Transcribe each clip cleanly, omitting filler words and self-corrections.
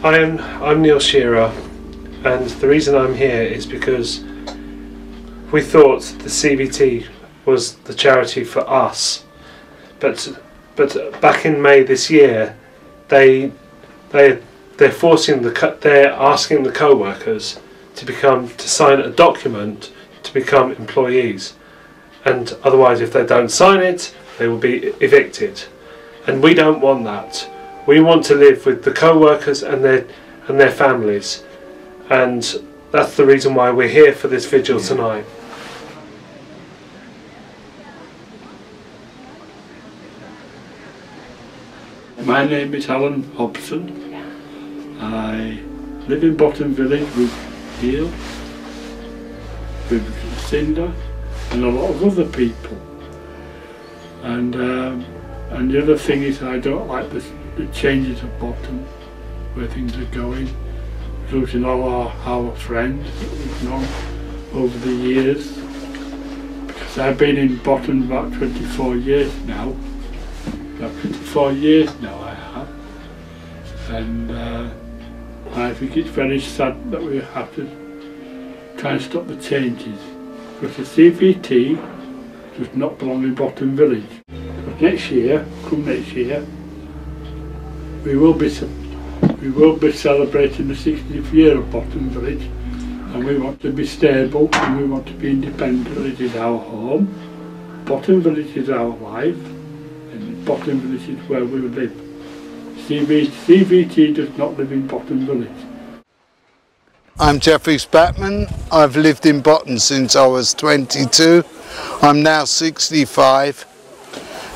I'm Neil Shearer, and the reason I'm here is because we thought the CVT was the charity for us, but back in May this year, they're asking the co-workers to sign a document to become employees, and otherwise, if they don't sign it, they will be evicted. And we don't want that. We want to live with the co-workers and their families, and that's the reason why we're here for this vigil tonight. My name is Alan Hobson. I live in Botton village with Neil, with Cinda, and a lot of other people. And the other thing is, I don't like the changes of Botton, where things are going, losing all our friends that we've known over the years. Because I've been in Botton about 24 years now. About 24 years now I have. And I think it's very sad that we have to try and stop the changes. Because the CVT does not belong in Botton village. But next year, come next year, we will be celebrating the 60th year of Botton village, and we want to be stable and we want to be independent. It is our home. Botton village is our life, and Botton village is where we live. CVT does not live in Botton village. I'm Jeffrey Spatman. I've lived in Botton since I was 22. I'm now 65,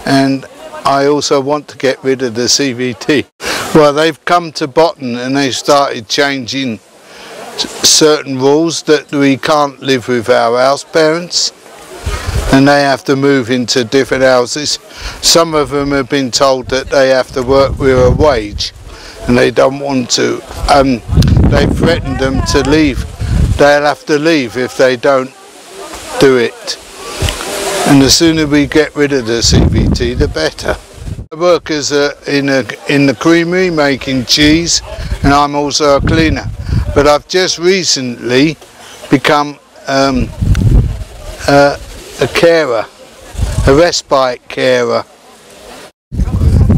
and I also want to get rid of the CVT. Well, they've come to Botton and they started changing certain rules that we can't live with our house parents, and they have to move into different houses. Some of them have been told that they have to work with a wage, and they don't want to. They threatened them to leave. They'll have to leave if they don't do it. And the sooner we get rid of the CVT, the better. The workers are in the creamery making cheese, and I'm also a cleaner. But I've just recently become a carer, a respite carer.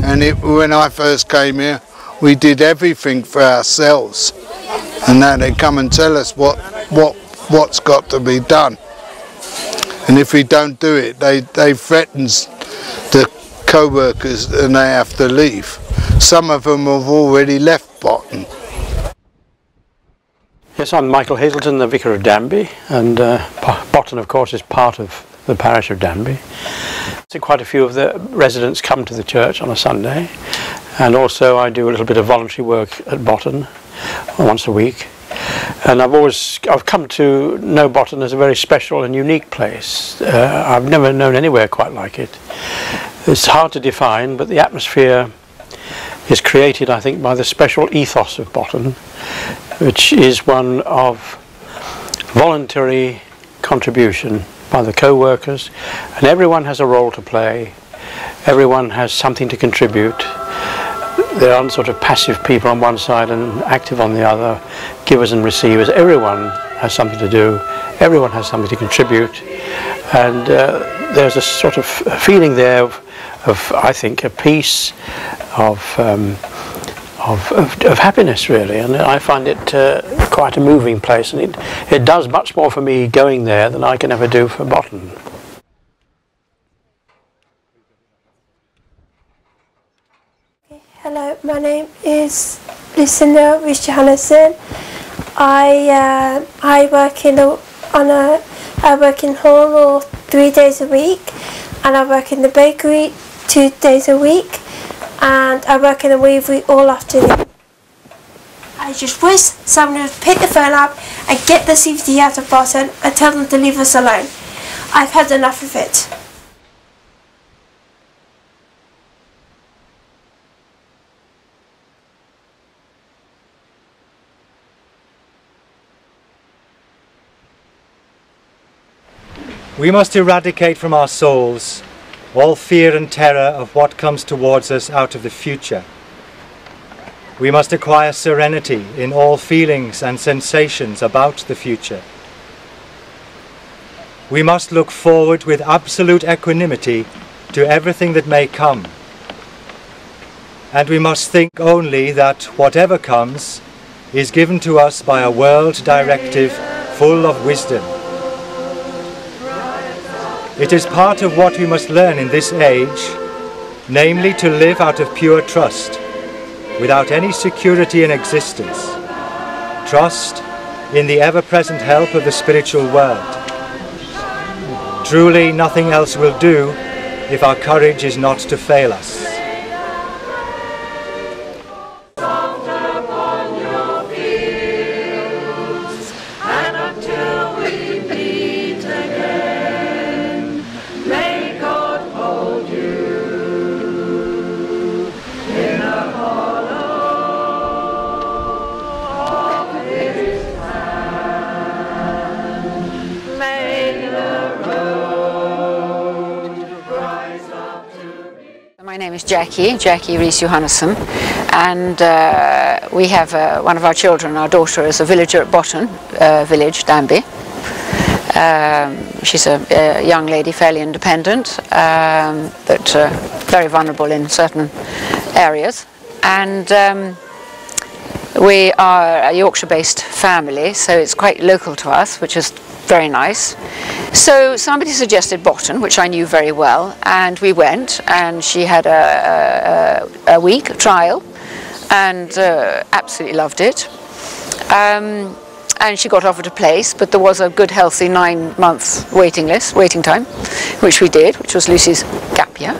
And when I first came here, we did everything for ourselves. And now they come and tell us what's got to be done. And if we don't do it, they threaten the co-workers and they have to leave. Some of them have already left Botton. Yes, I'm Michael Hazelton, the Vicar of Danby, and Botton of course is part of the parish of Danby. So quite a few of the residents come to the church on a Sunday, and also I do a little bit of voluntary work at Botton once a week. And I've come to know Botton as a very special and unique place. I've never known anywhere quite like it. It's hard to define, but the atmosphere is created, I think, by the special ethos of Botton, which is one of voluntary contribution by the co-workers, and everyone has a role to play. Everyone has something to contribute. There aren't sort of passive people on one side and active on the other, givers and receivers. Everyone has something to do, everyone has something to contribute, and there's a sort of feeling there of I think, a peace, of happiness really, and I find it quite a moving place, and it does much more for me going there than I can ever do for Botton. Hello, my name is Lucinda Rich-Johannesson. I work in Hall 3 days a week, and I work in the bakery 2 days a week, and I work in the weavery all afternoon. I just wish someone would pick the phone up and get the CVT out of Botton and tell them to leave us alone. I've had enough of it. We must eradicate from our souls all fear and terror of what comes towards us out of the future. We must acquire serenity in all feelings and sensations about the future. We must look forward with absolute equanimity to everything that may come. And we must think only that whatever comes is given to us by a world directive full of wisdom. It is part of what we must learn in this age, namely to live out of pure trust, without any security in existence. Trust in the ever-present help of the spiritual world. Truly, nothing else will do if our courage is not to fail us. My name is Jackie Rees Johannesson, and we have one of our children, our daughter, is a villager at Botton village, Danby. She's a young lady, fairly independent, but very vulnerable in certain areas. And we are a Yorkshire-based family, so it's quite local to us, which is very nice. So somebody suggested Botton, which I knew very well, and we went, and she had a week trial and absolutely loved it. And she got offered a place, but there was a good healthy 9 months waiting time, which we did, which was Lucy's gap year.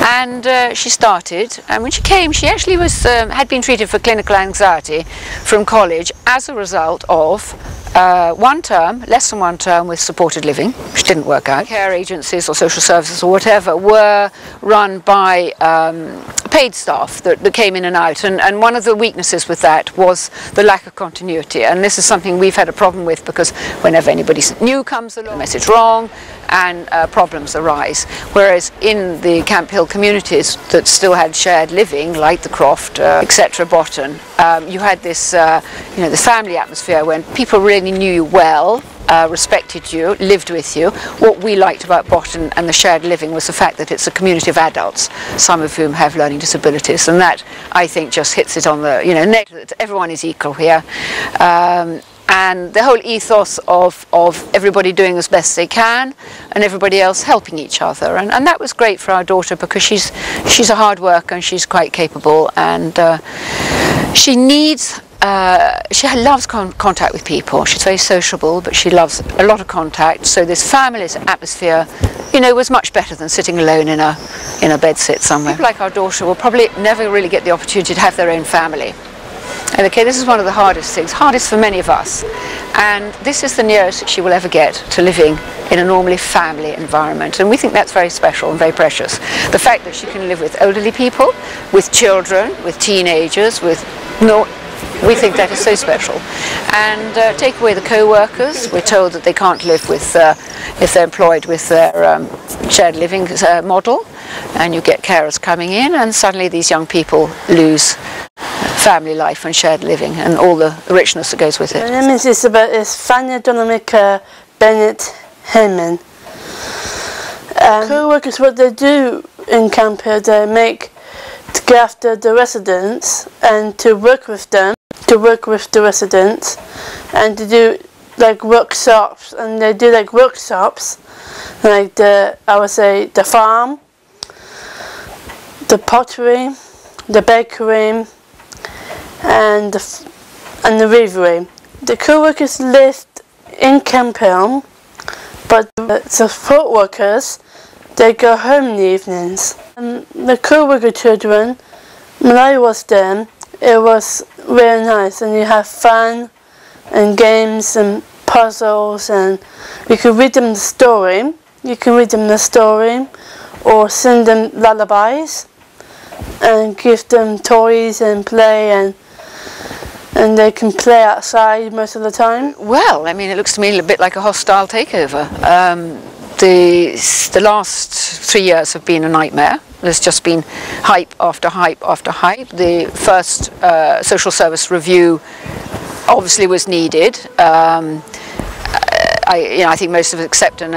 And she started, and when she came, she actually was had been treated for clinical anxiety from college as a result of less than one term with supported living, which didn't work out. Care agencies or social services or whatever were run by paid staff that came in and out, and one of the weaknesses with that was the lack of continuity, and this is something we've had a problem with, because whenever anybody new comes along, the message wrong, and problems arise. Whereas in the Camp Hill communities that still had shared living, like the Croft, etc., Botton, you had this, the family atmosphere when people really knew you well, respected you, lived with you. What we liked about Botton and the shared living was the fact that it's a community of adults, some of whom have learning disabilities, and that, I think, just hits it on the, neck that everyone is equal here. And the whole ethos of everybody doing as best they can and everybody else helping each other, and that was great for our daughter, because she's a hard worker and she's quite capable, and she needs she loves contact with people. She's very sociable, but she loves a lot of contact, so this family's atmosphere was much better than sitting alone in a bedsit somewhere. People like our daughter will probably never really get the opportunity to have their own family. And okay, this is one of the hardest things, hardest for many of us, and this is the nearest she will ever get to living in a normally family environment, and we think that's very special and very precious. The fact that she can live with elderly people, with children, with teenagers, we think that is so special. And take away the co-workers, we're told that they can't live with, if they're employed with their shared living model, and you get carers coming in, and suddenly these young people lose family life and shared living and all the richness that goes with it. My name is Fania Donomica Bennett Heyman. Co-workers, what they do in Camp Hill, they make to go after the residents and to work with them, to work with the residents, and to do like workshops, and they do like workshops like I would say the farm, the pottery, the bakery, and the weavery. The co-workers lived in Camp Hill, but the support workers, they go home in the evenings. And the co-worker children, when I was there, it was really nice, and you have fun and games and puzzles, and you can read them the story. You can read them the story, or sing them lullabies, and give them toys and play, and they can play outside most of the time. Well, I mean, it looks to me a bit like a hostile takeover. The last 3 years have been a nightmare. There's just been hype after hype after hype. The first social service review obviously was needed. I think most of us accept and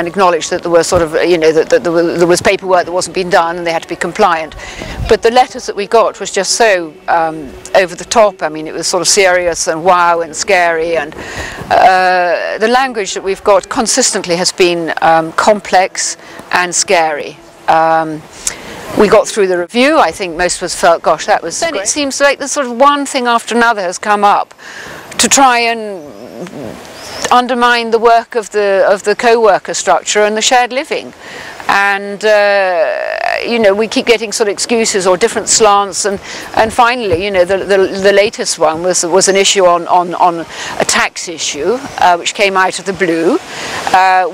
acknowledge that there were sort of, that there was paperwork that wasn't being done and they had to be compliant. But the letters that we got was just so over the top. I mean, it was sort of serious and wow and scary, and the language that we've got consistently has been complex and scary. We got through the review. I think most of us felt, gosh, that was great. Then it seems like there's sort of one thing after another has come up to try and undermine the work of the co-worker structure and the shared living. And we keep getting sort of excuses or different slants, and finally, the latest one was an issue on a tax issue which came out of the blue.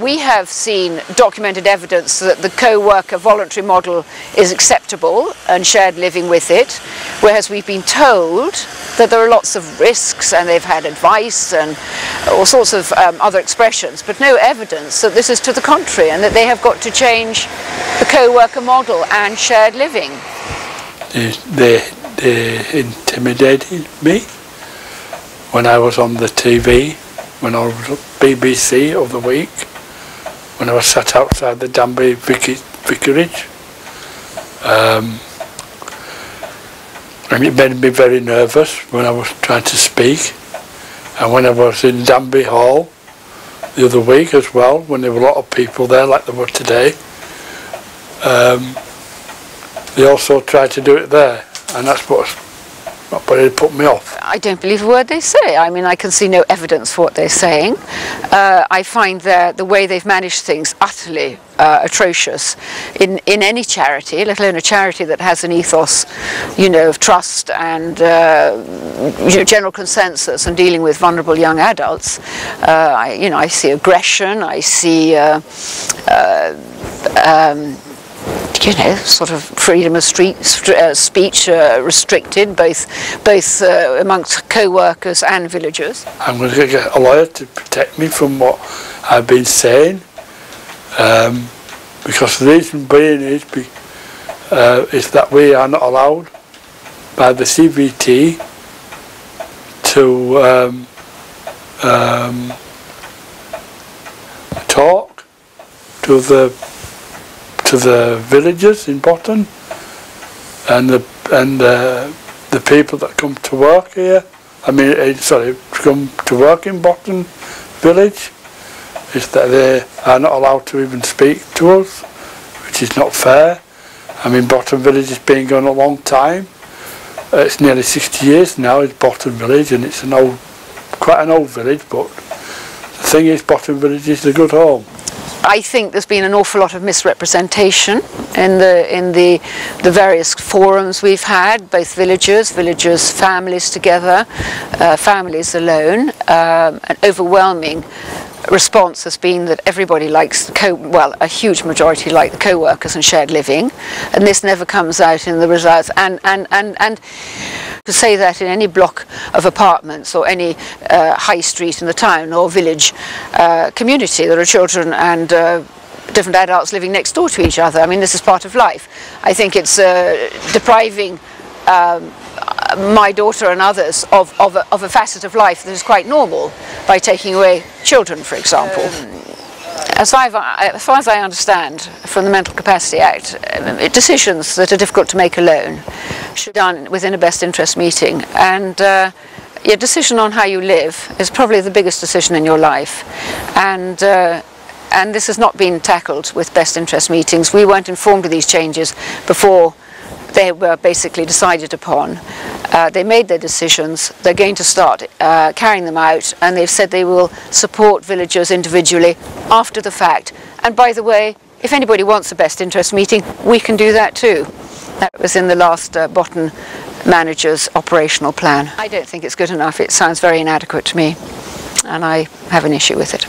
We have seen documented evidence that the co-worker voluntary model is acceptable and shared living with it, whereas we've been told that there are lots of risks, and they've had advice and all sorts of other expressions, but no evidence that this is to the contrary and that they have got to change the co-worker model and shared living. They intimidated me when I was on the TV, when I was at BBC of the week, when I was sat outside the Danby vicarage. And it made me very nervous when I was trying to speak. And when I was in Danby Hall the other week as well, when there were a lot of people there like there were today, they also tried to do it there, and that's what it put me off. I don't believe a word they say. I mean, I can see no evidence for what they're saying. I find the way they've managed things utterly atrocious in any charity, let alone a charity that has an ethos, of trust and general consensus and dealing with vulnerable young adults. I see aggression. I see sort of freedom of speech restricted, both amongst co-workers and villagers. I'm going to get a lawyer to protect me from what I've been saying, because the reason being is that we are not allowed by the CVT to talk to the villagers in Botton and the people that come to work here. Come to work in Botton village, is that they are not allowed to even speak to us, which is not fair. I mean, Botton village has been going a long time. It's nearly 60 years now. It's Botton village, and it's quite an old village. But the thing is, Botton village is a good home. I think there's been an awful lot of misrepresentation in the various forums we've had, both villagers, families together, families alone. An overwhelming response has been that everybody likes a huge majority like the co-workers and shared living, and this never comes out in the results. And to say that in any block of apartments or any high street in the town or village community, there are children and different adults living next door to each other. I mean, this is part of life. I think it's depriving my daughter and others of a facet of life that is quite normal by taking away children, for example. As far as I understand from the Mental Capacity Act, decisions that are difficult to make alone should be done within a best interest meeting, and your decision on how you live is probably the biggest decision in your life, and this has not been tackled with best interest meetings. We weren't informed of these changes before they were basically decided upon. They made their decisions, they're going to start carrying them out, and they've said they will support villagers individually after the fact. And by the way, if anybody wants a best interest meeting, we can do that too. That was in the last Botton manager's operational plan. I don't think it's good enough. It sounds very inadequate to me, and I have an issue with it.